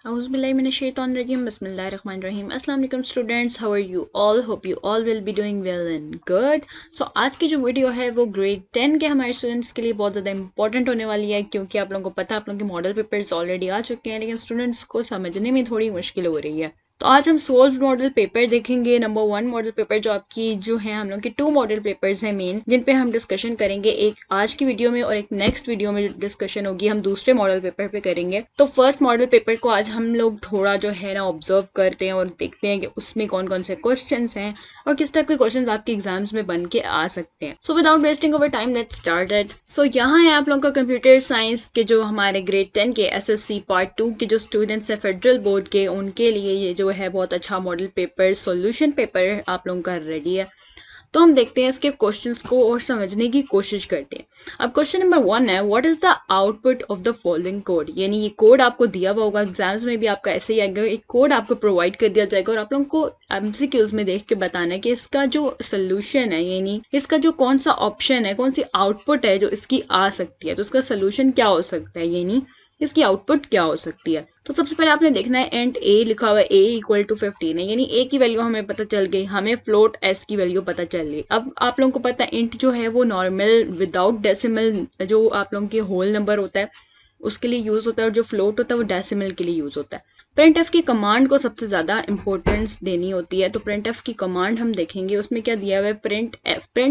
Auzubillahiminash-shaytanir-rajim. Bismillahir-rahmanir-rahim. Assalamu alaikum students, how are you all? Hope you all will be doing well and good. So आज की जो video है वो grade 10 के हमारे स्टूडेंट्स के लिए बहुत ज़्यादा इंपॉर्टेंट होने वाली है, क्योंकि आप लोगों को पता है आप लोगों के मॉडल पेपर्स ऑलरेडी आ चुके हैं, लेकिन स्टूडेंट्स को समझने में थोड़ी मुश्किल हो रही है। तो आज हम सोल्व मॉडल पेपर देखेंगे। नंबर 1 मॉडल पेपर जो आपकी जो है हम लोग के 2 मॉडल पेपर्स हैं मेन, जिन पे हम डिस्कशन करेंगे। एक आज की वीडियो में और एक नेक्स्ट वीडियो में डिस्कशन होगी, हम दूसरे मॉडल पेपर पे करेंगे। तो फर्स्ट मॉडल पेपर को आज हम लोग थोड़ा जो है ना ऑब्जर्व करते हैं और देखते हैं कि उसमें कौन कौन से क्वेश्चन हैं और किस टाइप के क्वेश्चन आपके एग्जाम्स में बन के आ सकते हैं। So without wasting over time let's start it. So यहाँ है आप लोगों का कंप्यूटर साइंस के जो हमारे ग्रेड 10 के SSC पार्ट 2 के जो स्टूडेंट्स हैं फेडरल बोर्ड के, उनके लिए ये जो है बहुत अच्छा मॉडल पेपर सॉल्यूशन पेपर आप लोगों का रेडी है। तो हम देखते हैं इसके क्वेश्चंस को और समझने की कोशिश करते हैं। अब क्वेश्चन नंबर 1 है, what is the output of the following code. यानी ये कोड आपको दिया हुआ होगा, एग्जाम्स में भी आपका ऐसे ही आएगा, एक कोड आपको प्रोवाइड कर दिया जाएगा और आप लोगों को MCQs में देख के बताना है कि इसका जो सोल्यूशन है, यानी इसका जो कौन सा ऑप्शन है, कौन सी आउटपुट है जो इसकी आ सकती है, तो इसका सोल्यूशन क्या हो सकता है, यानी इसकी आउटपुट क्या हो सकती है। तो सबसे पहले आपने देखना है एंड ए लिखा हुआ है, ए इक्वल टू 15 है, यानी ए की वैल्यू हमें पता चल गई, हमें फ्लोट एस की वैल्यू पता चल गई। अब आप लोगों को पता है इंट जो है वो नॉर्मल विदाउट डेसिमल जो आप लोगों के होल नंबर होता है उसके लिए यूज होता है, और जो फ्लोट होता है वो डेसिमल के लिए यूज होता है। प्रिंट एफ की कमांड को सबसे ज्यादा इंपॉर्टेंस देनी होती है, तो प्रिंट एफ की कमांड हम देखेंगे, उसमें क्या दिया हुआ है, प्रिंट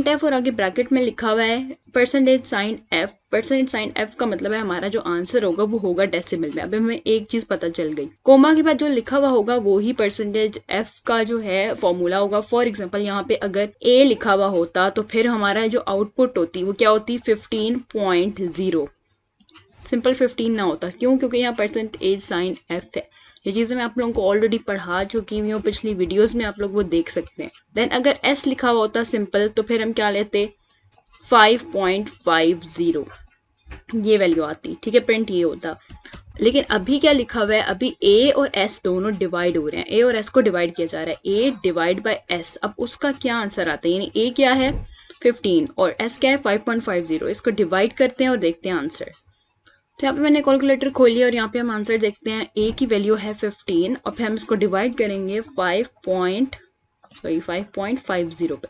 एफ और आगे ब्रैकेट में लिखा हुआ है percentage sign F. Percentage sign F का मतलब है हमारा जो आंसर होगा वो होगा डेसिमल में। अब हमें एक चीज पता चल गई, कोमा के बाद जो लिखा हुआ होगा वो ही परसेंटेज एफ का जो है फॉर्मूला होगा। फॉर एग्जांपल यहाँ पे अगर ए लिखा हुआ होता तो फिर हमारा जो आउटपुट होती वो क्या होती, 15.0। सिंपल 15 ना होता, क्यों, क्योंकि यहाँ परसेंटेज साइन एफ है। ये चीज़ें मैं आप लोगों को ऑलरेडी पढ़ा चुकी हुई हूँ पिछली वीडियोस में, आप लोग वो देख सकते हैं। देन अगर एस लिखा हुआ होता सिंपल, तो फिर हम क्या लेते, 5.50 ये वैल्यू आती, ठीक है, प्रिंट ये होता। लेकिन अभी क्या लिखा हुआ है, अभी ए और एस दोनों डिवाइड हो रहे हैं, ए और एस को डिवाइड किया जा रहा है, ए डिवाइड बाय एस। अब उसका क्या आंसर आता है, यानी ए क्या है 15 और एस क्या है 5.50, इसको डिवाइड करते हैं और देखते हैं आंसर। तो यहाँ पे मैंने कैलकुलेटर खोली और यहाँ पे हम आंसर देखते हैं, ए की वैल्यू है 15 और फिर हम इसको डिवाइड करेंगे 5.50 पे,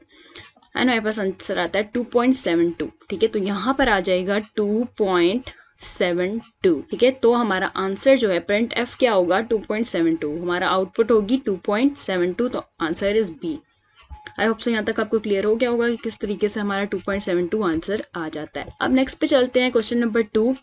एंड हमारे पास आंसर आता है 2.72, ठीक है। तो यहाँ पर आ जाएगा 2.72, ठीक है। तो हमारा आंसर जो है प्रिंट एफ क्या होगा 2.72, हमारा आउटपुट होगी 2.72, तो answer is B. I hope so यहाँ तक आपको क्लियर हो गया होगा कि किस तरीके से हमारा 2.72 आंसर आ जाता है। अब नेक्स्ट पे चलते हैं, question number 2,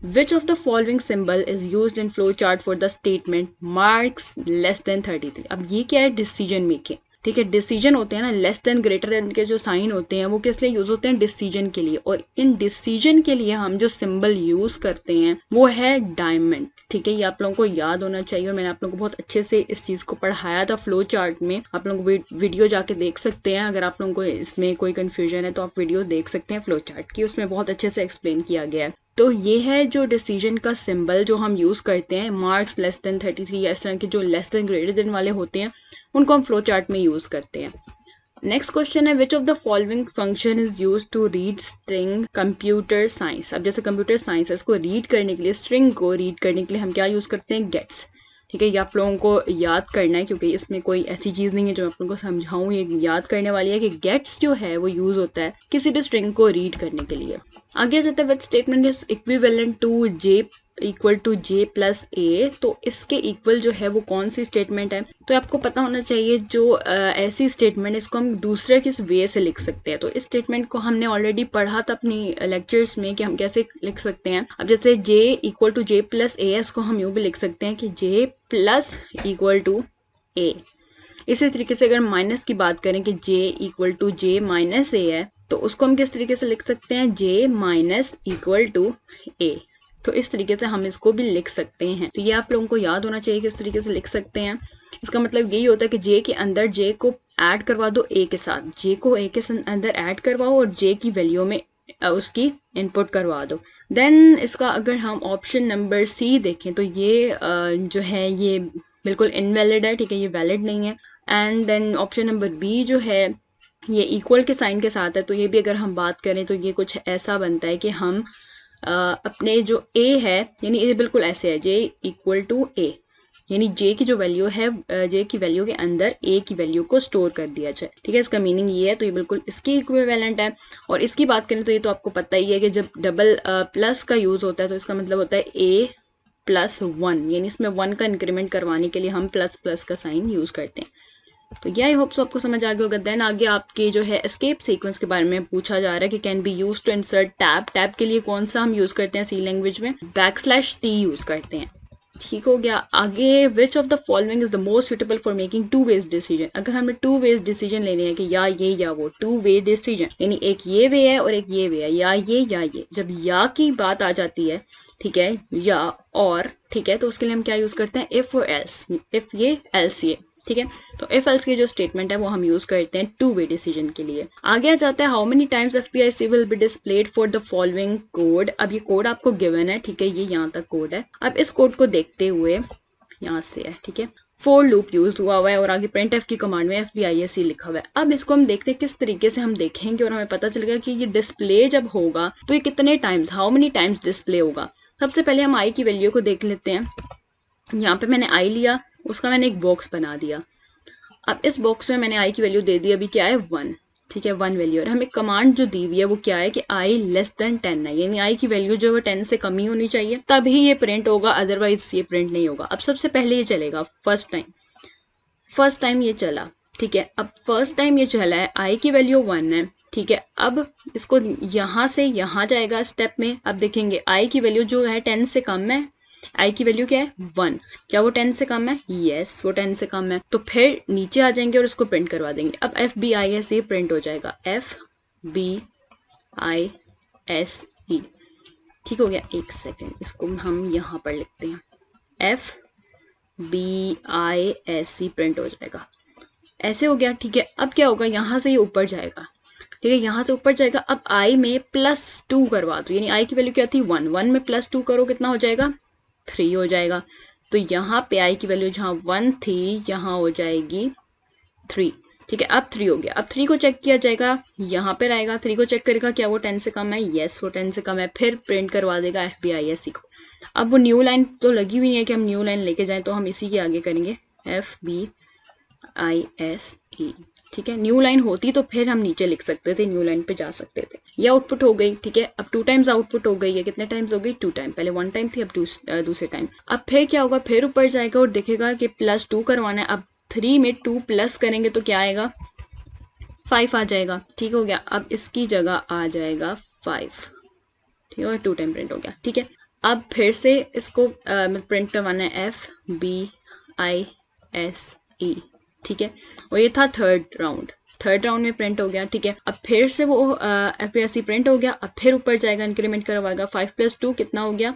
Which of the following symbol is used in flowchart for the statement marks less than 33? अब ये क्या है, डिसीजन मेकिंग, ठीक है। डिसीजन होते हैं ना, लेस देन ग्रेटर देन के जो साइन होते हैं वो किस लिए यूज होते हैं, डिसीजन के लिए। और इन डिसीजन के लिए हम जो सिंबल यूज करते हैं वो है डायमंड, ठीक है। ये आप लोगों को याद होना चाहिए, और मैंने आप लोगों को बहुत अच्छे से इस चीज को पढ़ाया था फ्लो चार्ट में। आप लोग वीडियो जाके देख सकते हैं, अगर आप लोगों को इसमें कोई कंफ्यूजन है तो आप वीडियो देख सकते हैं फ्लो चार्ट की, उसमें बहुत अच्छे से एक्सप्लेन किया गया है। तो ये है जो डिसीजन का सिंबल जो हम यूज करते हैं, मार्क्स लेस देन 33 या इस तरह के जो लेस देन ग्रेटर देन वाले होते हैं उनको हम फ्लो चार्ट में यूज करते हैं। नेक्स्ट क्वेश्चन है, which of the following function is use to read string computer science. अब जैसे कंप्यूटर साइंस है, इसको रीड करने के लिए, स्ट्रिंग को रीड करने के लिए हम क्या यूज करते हैं, गेट्स, ठीक है। ये आप लोगों को याद करना है, क्योंकि इसमें कोई ऐसी चीज़ नहीं है जो आप लोगों को समझाऊं, ये याद करने वाली है कि गेट्स जो है वो यूज होता है किसी भी स्ट्रिंग को रीड करने के लिए। आगे जाते हैं, which statement is equivalent to J equal to J plus A. तो इसके इक्वल जो है वो कौन सी स्टेटमेंट है, तो आपको पता होना चाहिए जो ऐसी स्टेटमेंट, इसको हम दूसरे किस वे से लिख सकते हैं। तो इस स्टेटमेंट को हमने ऑलरेडी पढ़ा था अपनी लेक्चर्स में कि हम कैसे लिख सकते हैं। अब जैसे जे इक्वल टू जे प्लस ए, इसको हम यूँ भी लिख सकते हैं कि जे प्लस इक्वल टू ए। इसी तरीके से अगर माइनस की बात करें कि जे इक्वल टू जे माइनस ए है, तो उसको हम किस तरीके से लिख सकते हैं, जे माइनस इक्वल टू ए। तो इस तरीके से हम इसको भी लिख सकते हैं। तो ये आप लोगों को याद होना चाहिए किस तरीके से लिख सकते हैं। इसका मतलब यही होता है कि जे के अंदर जे को ऐड करवा दो ए के साथ, जे को ए के अंदर ऐड करवाओ और जे की वैल्यू में उसकी इनपुट करवा दो। देन इसका अगर हम ऑप्शन नंबर सी देखें तो ये जो है ये बिल्कुल इनवैलिड है, ठीक है, ये वैलिड नहीं है। And then option number B जो है ये इक्वल के साइन के साथ है, तो ये भी अगर हम बात करें तो ये कुछ ऐसा बनता है कि हम अपने जो ए है, यानी ये बिल्कुल ऐसे है, जे इक्वल टू ए, यानी जे की जो वैल्यू है, जे की वैल्यू के अंदर ए की वैल्यू को स्टोर कर दिया जाए, ठीक है। इसका मीनिंग ये है, तो ये बिल्कुल इसकी इक्विवेलेंट है। और इसकी बात करें तो ये तो आपको पता ही है कि जब डबल प्लस का यूज़ होता है तो इसका मतलब होता है ए प्लस 1, यानी इसमें 1 का इंक्रीमेंट करवाने के लिए हम प्लस प्लस का साइन यूज़ करते हैं। तो ये आई होप सो आपको समझ आ गया होगा। देन आगे आपके जो है एस्केप सीक्वेंस के बारे में पूछा जा रहा है कि can be use to insert tab. Tab के लिए कौन सा हम यूज़ करते हैं सी लैंग्वेज में, /t यूज़ करते हैं, ठीक हो गया। आगे which of the following is the most suitable for making two ways decision. अगर हमें टू वेज डिसीजन लेने हैं कि या ये या वो, टू वे डिसीजन, यानी एक ये वे है और एक ये वे है, या ये, जब या की बात आ जाती है, ठीक है, या और, ठीक है, तो उसके लिए हम क्या यूज़ करते हैं, इफ और एल्स, इफ ये एल्स ये, ठीक है। तो इफ एल्स की जो स्टेटमेंट है वो हम यूज करते हैं टू वे डिसीजन के लिए। आगे आ जाता है how many times FPIC will be displayed for the following code. अब ये कोड आपको गिवन है, ठीक है, ये यहाँ तक कोड है। अब इस कोड को देखते हुए यहाँ से है, ठीक है, फॉर लूप यूज हुआ है और आगे printf की कमांड में FPIC लिखा हुआ है। अब इसको हम देखते हैं किस तरीके से हम देखेंगे और हमें पता चलेगा कि ये डिस्प्ले जब होगा तो ये कितने times, how many times display होगा। सबसे पहले हम आई की वैल्यू को देख लेते हैं। यहाँ पे मैंने आई लिया, उसका मैंने एक बॉक्स बना दिया। अब इस बॉक्स में मैंने आई की वैल्यू दे दी, अभी क्या है 1, ठीक है, 1 वैल्यू। और हमें कमांड जो दी हुई है वो क्या है कि आई लेस देन 10 है, यानी आई की वैल्यू जो है 10 से कम ही होनी चाहिए, तभी ये प्रिंट होगा, अदरवाइज ये प्रिंट नहीं होगा। अब सबसे पहले ये चलेगा फर्स्ट टाइम ये चला, ठीक है। अब फर्स्ट टाइम ये चला है, आई की वैल्यू 1 है, ठीक है। अब इसको यहाँ से यहाँ जाएगा स्टेप में। अब देखेंगे आई की वैल्यू जो है 10 से कम है, आई की वैल्यू क्या है 1, क्या वो 10 से कम है, यस वो 10 से कम है। तो फिर नीचे आ जाएंगे और इसको प्रिंट करवा देंगे। अब FBIS ये प्रिंट हो जाएगा, FBISE, ठीक हो गया। एक सेकेंड, इसको हम यहाँ पर लिखते हैं, FBISE प्रिंट हो जाएगा, ऐसे हो गया, ठीक है। अब क्या होगा, यहाँ से ये ऊपर जाएगा, ठीक है, यहाँ से ऊपर जाएगा। अब आई में +2 करवा दो, यानी आई की वैल्यू क्या थी 1, 1 में +2 करो कितना हो जाएगा 3 हो जाएगा। तो यहाँ पे आई की वैल्यू जहाँ 1 थी यहाँ हो जाएगी 3, ठीक है। अब 3 हो गया। अब 3 को चेक किया जाएगा, यहाँ पर आएगा, 3 को चेक करेगा, क्या वो 10 से कम है, यस वो 10 से कम है, फिर प्रिंट करवा देगा FBISE को। अब वो न्यू लाइन तो लगी हुई है कि हम न्यू लाइन लेके जाएं, तो हम इसी के आगे करेंगे FBISE, ठीक है। न्यू लाइन होती तो फिर हम नीचे लिख सकते थे, न्यू लाइन पे जा सकते थे। ये आउटपुट हो गई, ठीक है। अब 2 टाइम्स आउटपुट हो गई है, कितने टाइम्स हो गई 2 टाइम, पहले 1 टाइम थी, अब दूसरे टाइम। अब फिर क्या होगा, फिर ऊपर जाएगा और देखेगा कि +2 करवाना है। अब 3 में 2 प्लस करेंगे तो क्या आएगा 5 आ जाएगा, ठीक हो गया। अब इसकी जगह आ जाएगा 5, ठीक है, 2 टाइम प्रिंट हो गया, ठीक है। अब फिर से इसको प्रिंट करवाना है FBISE, ठीक है। और ये था थर्ड राउंड में प्रिंट हो गया, ठीक है। अब फिर से वो FBISE प्रिंट हो गया। अब फिर ऊपर जाएगा, इंक्रीमेंट करवाएगा, 5 + 2 कितना हो गया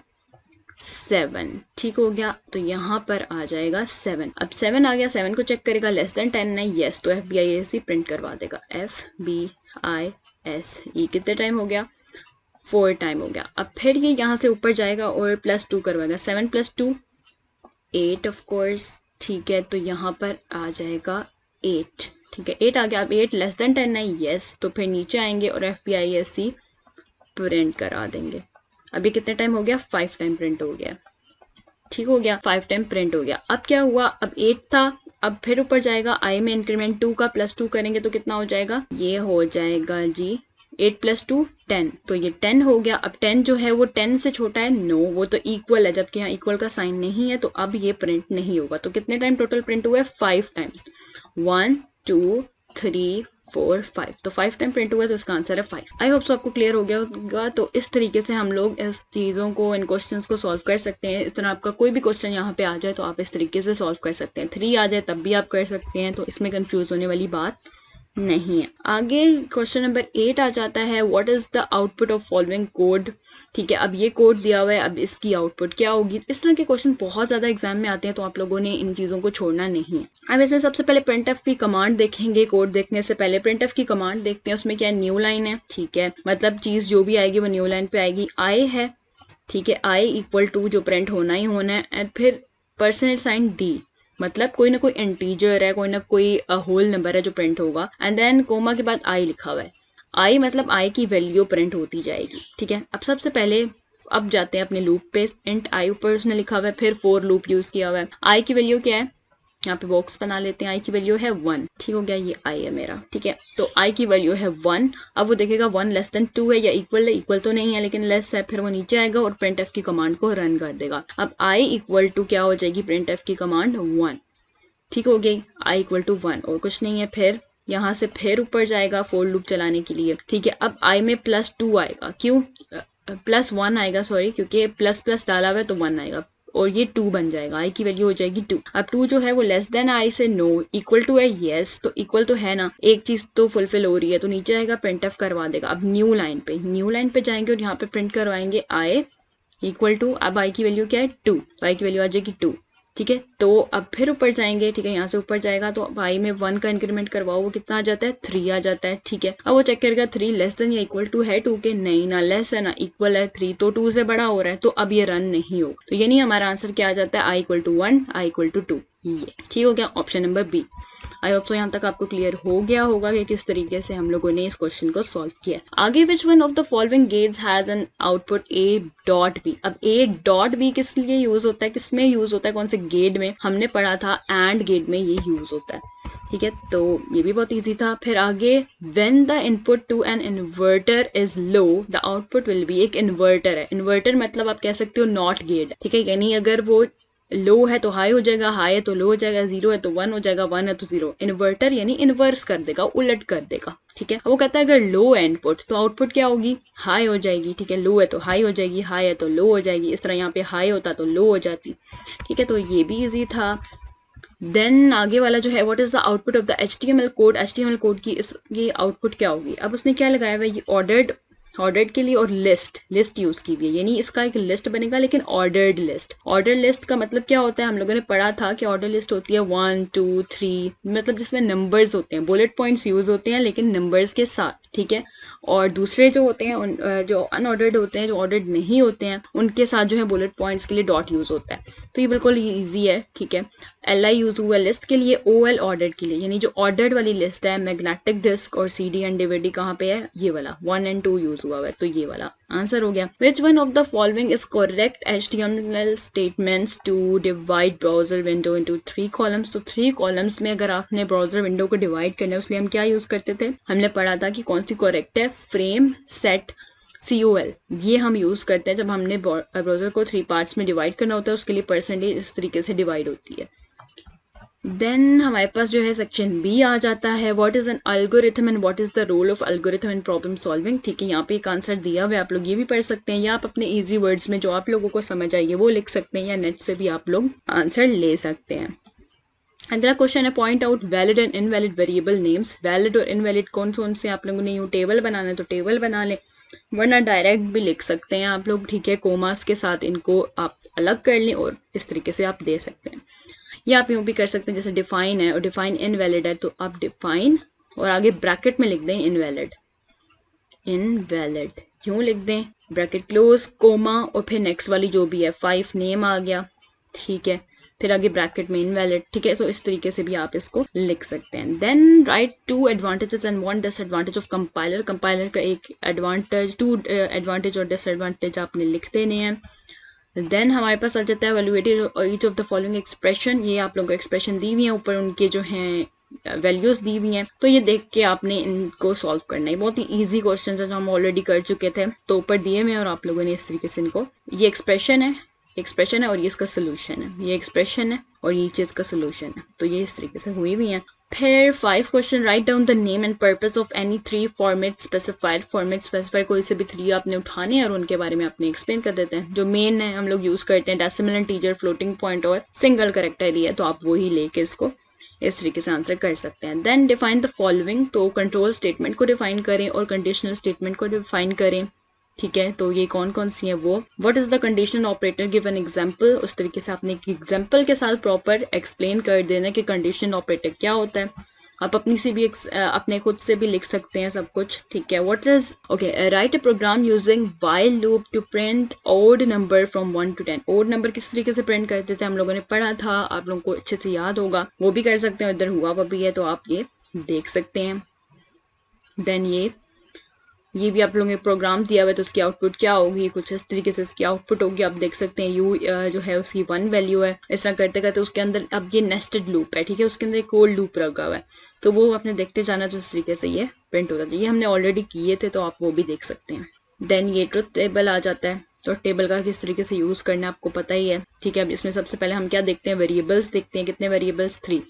7, ठीक हो गया। तो यहाँ पर आ जाएगा 7। अब 7 आ गया, 7 को चेक करेगा, लेस देन 10 है, यस, तो FBISE प्रिंट करवा देगा, FBISE। कितने टाइम हो गया 4 टाइम हो गया। अब फिर ये यहाँ से ऊपर जाएगा और +2 करवाएगा, 7 + 2 8 ऑफ कोर्स, ठीक है। तो यहाँ पर आ जाएगा 8, ठीक है, 8 आ गया। अब 8 लेस देन 10 है, यस, तो फिर नीचे आएंगे और FBISE प्रिंट करा देंगे। अभी कितने टाइम हो गया 5 टाइम प्रिंट हो गया, ठीक हो गया, 5 टाइम प्रिंट हो गया। अब क्या हुआ, अब 8 था, अब फिर ऊपर जाएगा, आई में इंक्रीमेंट 2 का +2 करेंगे तो कितना हो जाएगा, ये हो जाएगा जी 8 + 2 10, तो ये 10 हो गया। अब 10 जो है वो 10 से छोटा है, नो, वो तो इक्वल है, जबकि यहाँ इक्वल का साइन नहीं है, तो अब ये प्रिंट नहीं होगा। तो कितने टाइम टोटल प्रिंट हुआ है 5 टाइम्स, 1 2 3 4 5, तो 5 टाइम प्रिंट हुआ है, तो इसका आंसर है 5। आई होप सो आपको क्लियर हो गया होगा। तो इस तरीके से हम लोग इस चीज़ों को, इन क्वेश्चंस को सॉल्व कर सकते हैं। इस तरह आपका कोई भी क्वेश्चन यहाँ पे आ जाए तो आप इस तरीके से सॉल्व कर सकते हैं, 3 आ जाए तब भी आप कर सकते हैं, तो इसमें कंफ्यूज होने वाली बात नहीं है। आगे क्वेश्चन नंबर 8 आ जाता है, what is the output of following code, ठीक है। अब ये कोड दिया हुआ है, अब इसकी आउटपुट क्या होगी। इस तरह के क्वेश्चन बहुत ज़्यादा एग्जाम में आते हैं, तो आप लोगों ने इन चीज़ों को छोड़ना नहीं है। अब इसमें सबसे पहले printf की कमांड देखेंगे। कोड देखने से पहले printf की कमांड देखते हैं, उसमें क्या न्यू लाइन है, ठीक है, मतलब चीज़ जो भी आएगी वो न्यू लाइन पे आएगी। आई है, ठीक है, आई = जो प्रिंट होना ही होना है, एंड फिर %d, मतलब कोई ना कोई इंटीजर है, कोई ना कोई होल नंबर है जो प्रिंट होगा, एंड देन कोमा के बाद आई लिखा हुआ है। आई मतलब आई की वैल्यू प्रिंट होती जाएगी, ठीक है। अब सबसे पहले अब जाते हैं अपने लूप पे, इंट आई ऊपर उसने लिखा हुआ है, फिर फॉर लूप यूज किया हुआ है। आई की वैल्यू क्या है, यहाँ पे बॉक्स बना लेते हैं, आई की वैल्यू है 1, ठीक हो गया, ये आई है मेरा, ठीक है। तो आई की वैल्यू है 1, अब वो देखेगा 1 लेस देन 2 है या इक्वल है, इक्वल तो नहीं है लेकिन लेस है, फिर वो नीचे आएगा और प्रिंट एफ की कमांड को रन कर देगा। अब आई इक्वल टू क्या हो जाएगी, प्रिंट एफ की कमांड 1, ठीक हो गई, आई इक्वल टू 1 और कुछ नहीं है। फिर यहाँ से फिर ऊपर जाएगा फॉर लूप चलाने के लिए, ठीक है। अब आई में +2 आएगा, क्यों +1 आएगा, सॉरी, क्योंकि प्लस प्लस डाला हुआ है तो 1 आएगा और ये 2 बन जाएगा, आई की वैल्यू हो जाएगी 2। अब 2 जो है वो लेस देन आई से नो, इक्वल टू है यस, तो इक्वल तो है ना, एक चीज तो फुलफिल हो रही है, तो नीचे आएगा प्रिंट एफ करवा देगा। अब न्यू लाइन पे जाएंगे और यहाँ पे प्रिंट करवाएंगे आई इक्वल टू, अब आई की वैल्यू क्या है 2, आई की वैल्यू आ जाएगी 2, ठीक है। तो अब फिर ऊपर जाएंगे, ठीक है, यहाँ से ऊपर जाएगा तो अब आई में 1 का इंक्रीमेंट करवाओ, वो कितना आ जाता है 3 आ जाता है, ठीक है। अब वो चेक करेगा 3 लेस देन या इक्वल टू है 2 के, नहीं ना लेस है ना इक्वल है 3, तो 2 से बड़ा हो रहा है, तो अब ये रन नहीं हो, तो यानी हमारा आंसर क्या आ जाता है, I equal to 1, I equal to 2, ये ठीक हो गया, option number B. I hope so यहाँ तक आपको क्लियर हो गया होगा कि किस तरीके से हम लोगों ने इस क्वेश्चन को सॉल्व किया। आगे which one of the following gates has an output A dot B. अब ए डॉट बी किस लिए यूज होता है, किस में यूज होता है, कौन से गेट में, हमने पढ़ा था एंड गेट में ये यूज होता है, ठीक है। तो ये भी बहुत इजी था। फिर आगे when the input to an inverter is low the output will be, एक इन्वर्टर है, इन्वर्टर मतलब आप कह सकते हो नॉट गेट, ठीक है, यानी अगर वो लो है तो हाई हो जाएगा, हाई है तो लो हो जाएगा, 0 है तो 1 हो जाएगा, 1 है तो 0, इन्वर्टर यानी इन्वर्स कर देगा, उलट कर देगा, ठीक है। वो कहता है अगर लो है इनपुट तो आउटपुट क्या होगी, हाई हो जाएगी, ठीक है, लो है तो हाई हो जाएगी, हाई है तो लो हो जाएगी, इस तरह यहाँ पे हाई होता तो लो हो जाती, ठीक है। तो ये भी इजी था। देन आगे वाला जो है what is the output of the HTML code, HTML code की इसकी आउटपुट क्या होगी। अब उसने क्या लगाया हुआ है, ये ऑर्डर्ड के लिए और लिस्ट यूज की हुई है, यानी इसका एक लिस्ट बनेगा लेकिन ऑर्डर्ड लिस्ट का मतलब क्या होता है, हम लोगों ने पढ़ा था कि ऑर्डर लिस्ट होती है 1 2 3, मतलब जिसमें नंबर्स होते हैं, बुलेट पॉइंट्स यूज होते हैं लेकिन नंबर्स के साथ, ठीक है। और दूसरे जो होते हैं जो अनऑर्डर्ड होते हैं, जो ऑर्डर्ड नहीं होते हैं, उनके साथ जो है बुलेट पॉइंट्स के लिए डॉट यूज होता है। तो ये बिल्कुल ईजी है, ठीक है। LI यूज हुआ लिस्ट के लिए, OL ऑर्डर्ड के लिए, यानी जो ऑर्डर्ड वाली लिस्ट है, मैग्नेटिक डिस्क और CD एंड DVD कहाँ पे है, ये वाला 1 और 2 यूज हुआ है, तो ये वाला आंसर हो गया। Which one of the following is correct HTML statements to divide browser window into 3 columns. तो 3 कॉलम्स में अगर आपने ब्राउजर विंडो को डिवाइड करना है, उसलिए हम क्या यूज करते थे, हमने पढ़ा था कि कौन सी करेक्ट है, फ्रेम सेट COL, ये हम यूज करते हैं जब हमने ब्राउजर को 3 पार्ट्स में डिवाइड करना होता है, उसके लिए परसेंटेज इस तरीके से डिवाइड होती है। देन हमारे पास जो है सेक्शन बी आ जाता है, what is an algorithm and what is the role of algorithm in problem solving, ठीक है। यहाँ पे एक आंसर दिया हुआ है, आप लोग ये भी पढ़ सकते हैं या आप अपने इजी वर्ड्स में जो आप लोगों को समझ आइए वो लिख सकते हैं, या नेट से भी आप लोग आंसर ले सकते हैं। अगला क्वेश्चन है point out valid and invalid variable names. Valid और इनवैलिड कौन से आप लोगों ने यूँ टेबल बनाना है तो टेबल बना लें, वरना डायरेक्ट भी लिख सकते हैं आप लोग, ठीक है, कोमास के साथ इनको आप अलग कर लें और इस तरीके से आप दे सकते हैं। या आप यूँ भी कर सकते हैं, जैसे डिफाइन है और डिफाइन इनवैलिड है तो आप डिफाइन और आगे ब्रैकेट में लिख दें इनवैलिड यूँ लिख दें, ब्रैकेट क्लोज, कोमा और फिर नेक्स्ट वाली जो भी है 5 नेम आ गया, ठीक है, फिर आगे ब्रैकेट में इनवैलिड, ठीक है। तो इस तरीके से भी आप इसको लिख सकते हैं। Then write 2 advantages and 1 disadvantage of compiler. Compiler का एक एडवांटेज, 2 एडवांटेज और डिसएडवांटेज आपने लिख देने हैं। देन हमारे पास आ जाता है valuated each of the following expression, ये आप लोगों को एक्सप्रेशन दी हुई है, ऊपर उनके जो हैं वैल्यूज दी हुई हैं, तो ये देख के आपने इनको सॉल्व करना है। बहुत ही इजी क्वेश्चन है जो हम ऑलरेडी कर चुके थे, तो ऊपर दिए हुए और आप लोगों ने इस तरीके से इनको, ये एक्सप्रेशन है और ये इसका सोल्यूशन है, ये एक्सप्रेशन है और ये चीज का सोल्यूशन है, तो ये इस तरीके से हुई हुई है। फिर 5 question, write down the name and purpose of any 3 format specified. Format specified कोई से भी 3 आपने उठाने हैं और उनके बारे में आपने एक्सप्लेन कर देते हैं। जो मेन है हम लोग यूज करते हैं डेसिमल इंटीजर, फ्लोटिंग पॉइंट और सिंगल कैरेक्टर ही है, तो आप वही लेके इसको इस तरीके से आंसर कर सकते हैं। देन डिफाइन द फॉलोइंग, तो कंट्रोल स्टेटमेंट को डिफाइन करें और कंडीशनल स्टेटमेंट को डिफाइन करें, ठीक है। तो ये कौन सी है वो, what is the conditional operator, give an example, उस तरीके से आपने एक एग्जांपल के साथ प्रॉपर एक्सप्लेन कर देना कि कंडीशनल ऑपरेटर क्या होता है। आप अपने खुद से भी लिख सकते हैं सब कुछ, ठीक है। What is okay, write a program using while loop to print odd number from 1 to 10। Odd number किस तरीके से प्रिंट करते थे हम लोगों ने पढ़ा था, आप लोगों को अच्छे से याद होगा, वो भी कर सकते हैं, इधर हुआ भी है तो आप ये देख सकते हैं। देन ये भी आप लोगों ने प्रोग्राम दिया हुआ है तो उसकी आउटपुट क्या होगी, कुछ इस तरीके से इसकी आउटपुट होगी। आप देख सकते हैं यू जो है उसकी 1 वैल्यू है। इस तरह करते करते उसके अंदर अब ये नेस्टेड लूप है, ठीक है, उसके अंदर एक और लूप रखा हुआ है, तो वो आपने देखते जाना, तो इस तरीके से ये प्रिंट होता है। ये हमने ऑलरेडी किए थे तो आप वो भी देख सकते हैं। देन ये ट्रुथ टेबल आ जाता है, तो टेबल का किस तरीके से यूज़ करना है आपको पता ही है, ठीक है। अब इसमें सबसे पहले हम क्या देखते हैं, वेरिएबल्स देखते हैं। कितने वेरिएबल्स, 3।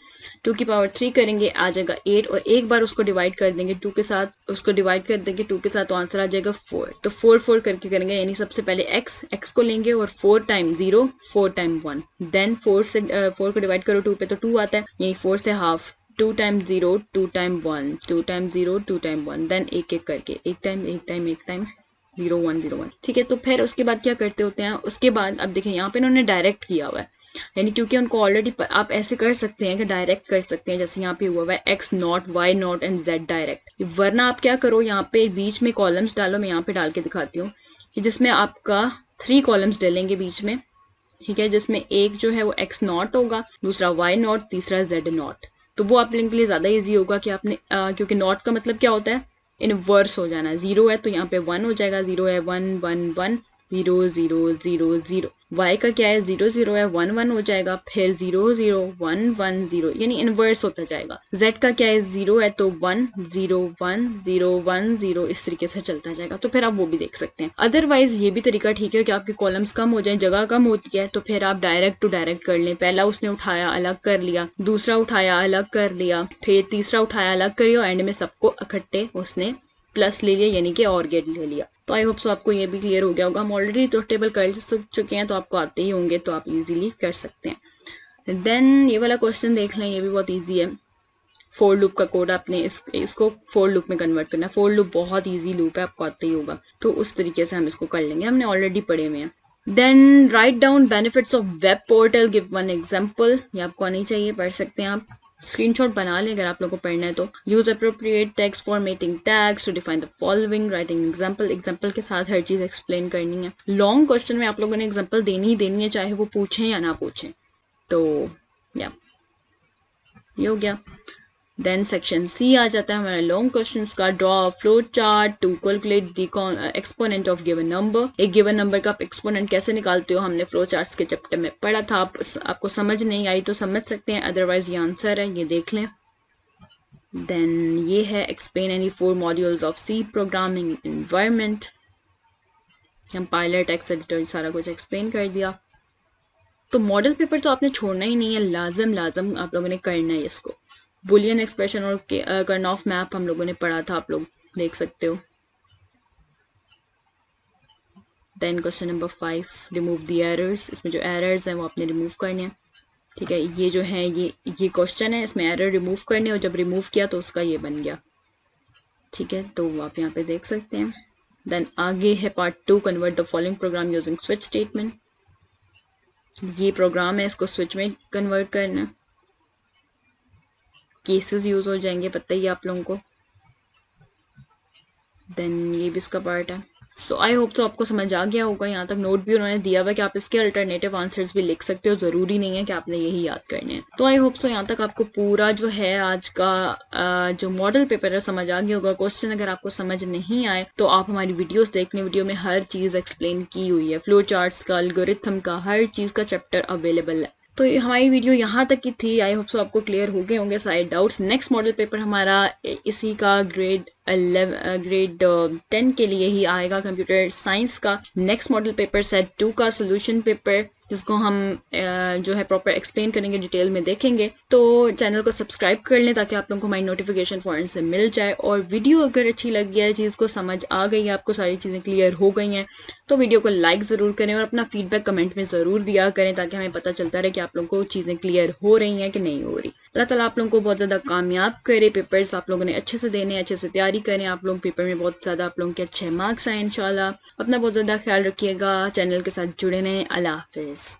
2 की पावर 3 करेंगे, आ जाएगा 8, और एक बार उसको डिवाइड कर देंगे 2 के साथ, उसको डिवाइड कर देंगे 2 के साथ, तो आंसर आ जाएगा 4। तो 4 4 करके करेंगे, यानी सबसे पहले x को लेंगे और 4 टाइम 0, 4 टाइम 1, देन 4 को डिवाइड करो 2 पे तो 2 आता है, यही 4 से half, 2 time 0, 2 time 1, 2 time 0, 2 time 1, then एक एक करके, एक टाइम 0 1 0 1, ठीक है। तो फिर उसके बाद क्या करते होते हैं, उसके बाद अब देखें यहाँ पे इन्होंने डायरेक्ट किया हुआ है, यानी क्योंकि उनको ऑलरेडी आप ऐसे कर सकते हैं कि डायरेक्ट कर सकते हैं, जैसे यहाँ पे हुआ हुआ है x not, y not and z direct. वरना आप क्या करो, यहाँ पे बीच में कॉलम्स डालो, मैं यहाँ पे डाल के दिखाती हूँ कि जिसमें आपका 3 कॉलम्स डालेंगे बीच में, ठीक है, जिसमें एक जो है वो x नॉट होगा, दूसरा y नॉट, तीसरा z नॉट। तो वो आप लोगों के लिए ज़्यादा ईजी होगा कि आपने क्योंकि नॉट का मतलब क्या होता है, इनवर्स हो जाना। 0 है तो यहाँ पे 1 हो जाएगा, 0 है 1 1 1, 0 0 0 0। y का क्या है, 0 0 है, 1 1 हो जाएगा, फिर 0 0 1 1 0, यानी इनवर्स होता जाएगा। z का क्या है, 0 है तो 1 0 1 0 1 0, इस तरीके से चलता जाएगा। तो फिर आप वो भी देख सकते हैं। अदरवाइज ये भी तरीका ठीक है कि आपके कॉलम्स कम हो जाए, जगह कम होती है, तो फिर आप डायरेक्ट टू डायरेक्ट कर लें। पहला उसने उठाया अलग कर लिया, दूसरा उठाया अलग कर लिया, फिर तीसरा उठाया अलग कर लिया, और एंड में सबको इकट्ठे उसने प्लस ले लिया, यानी कि और गेट ले लिया। तो आई होप सो आपको ये भी क्लियर हो गया होगा। हम ऑलरेडी तो टेबल कर चुके हैं तो आपको आते ही होंगे, तो आप इजीली कर सकते हैं। देन ये वाला क्वेश्चन देख लें, ये भी बहुत इजी है। फोर लूप का कोड आपने इसको फोर लूप में कन्वर्ट करना है। फोर लूप बहुत इजी लूप है, आपको आते ही होगा, तो उस तरीके से हम इसको कर लेंगे, हमने ऑलरेडी पढ़े हुए हैं। Then write down benefits of web portal, give one example. ये आपको आनी चाहिए, पढ़ सकते हैं आप, स्क्रीनशॉट बना लें अगर आप लोगों को पढ़ना है तो। Use appropriate text formatting tags to define the following, writing example, example के साथ हर चीज़ एक्सप्लेन करनी है। लॉन्ग क्वेश्चन में आप लोगों ने एग्जाम्पल देनी ही देनी है, चाहे वो पूछें या ना पूछें। तो या ये हो गया। देन सेक्शन सी आ जाता है हमारा लॉन्ग क्वेश्चंस का। Draw flow chart to calculate the exponent of given number. एक गिवन नंबर का आप एक्सपोनेंट कैसे निकालते हो, हमने फ्लो चार्ट्स के चैप्टर में पढ़ा था। आपको समझ नहीं आई तो समझ सकते हैं, अदरवाइज ये आंसर है, ये देख लें। देन ये है explain any 4 modules of C programming environment. Compiler, text editor, सारा कुछ एक्सप्लेन कर दिया। तो मॉडल पेपर तो आपने छोड़ना ही नहीं है, लाजम आप लोगों ने करना है इसको। बुलियन एक्सप्रेशन और कर्न ऑफ मैप हम लोगों ने पढ़ा था, आप लोग देख सकते हो। Then question number 5, remove the errors. इसमें जो एरर्स हैं वो आपने रिमूव करने हैं, ठीक है। ये जो है ये क्वेश्चन है, इसमें एरर रिमूव करने, और जब रिमूव किया तो उसका ये बन गया, ठीक है। तो आप यहाँ पे देख सकते हैं। देन आगे है part 2, convert the following programme using switch statement. ये प्रोग्राम है, इसको स्विच में कन्वर्ट करना। केसेस यूज हो जाएंगे, पता ही आप लोगों को। देन ये भी इसका पार्ट है। सो आई होप तो आपको समझ आ गया होगा। यहाँ तक नोट भी उन्होंने दिया हुआ कि आप इसके अल्टरनेटिव आंसर्स भी लिख सकते हो, ज़रूरी नहीं है कि आपने यही याद करने हैं। तो आई होप सो यहाँ तक आपको पूरा जो है आज का जो मॉडल पेपर है समझ आ गया होगा। क्वेश्चन अगर आपको समझ नहीं आए तो आप हमारी वीडियोस देख लें, वीडियो में हर चीज़ एक्सप्लेन की हुई है, फ्लो चार्ट्स का, एल्गोरिथम का, हर चीज़ का चैप्टर अवेलेबल है। तो हमारी वीडियो यहाँ तक की थी। आई होप सो आपको क्लियर हो गए होंगे सारे डाउट्स। नेक्स्ट मॉडल पेपर हमारा इसी का ग्रेड 10 के लिए ही आएगा, कंप्यूटर साइंस का। नेक्स्ट मॉडल पेपर सेट 2 का सोल्यूशन पेपर, जिसको हम जो है प्रॉपर एक्सप्लेन करेंगे, डिटेल में देखेंगे। तो चैनल को सब्सक्राइब कर लें ताकि आप लोगों को हमारी नोटिफिकेशन फ़ौरन से मिल जाए। और वीडियो अगर अच्छी लगी है, चीज़ को समझ आ गई है, आपको सारी चीज़ें क्लियर हो गई हैं, तो वीडियो को लाइक ज़रूर करें और अपना फीडबैक कमेंट में ज़रूर दिया करें, ताकि हमें पता चलता रहे कि आप लोगों को चीज़ें क्लियर हो रही हैं कि नहीं हो रही। अल्लाह ताला आप लोगों को बहुत ज़्यादा कामयाब करे। पेपर्स आप लोगों ने अच्छे से देने, अच्छे से तैयारी करें। आप लोग पेपर में बहुत ज़्यादा आप लोगों के अच्छे मार्क्स आए इंशाल्लाह। अपना बहुत ज़्यादा ख्याल रखिएगा, चैनल के साथ जुड़े रहें। अल्लाह हाफ़िज़।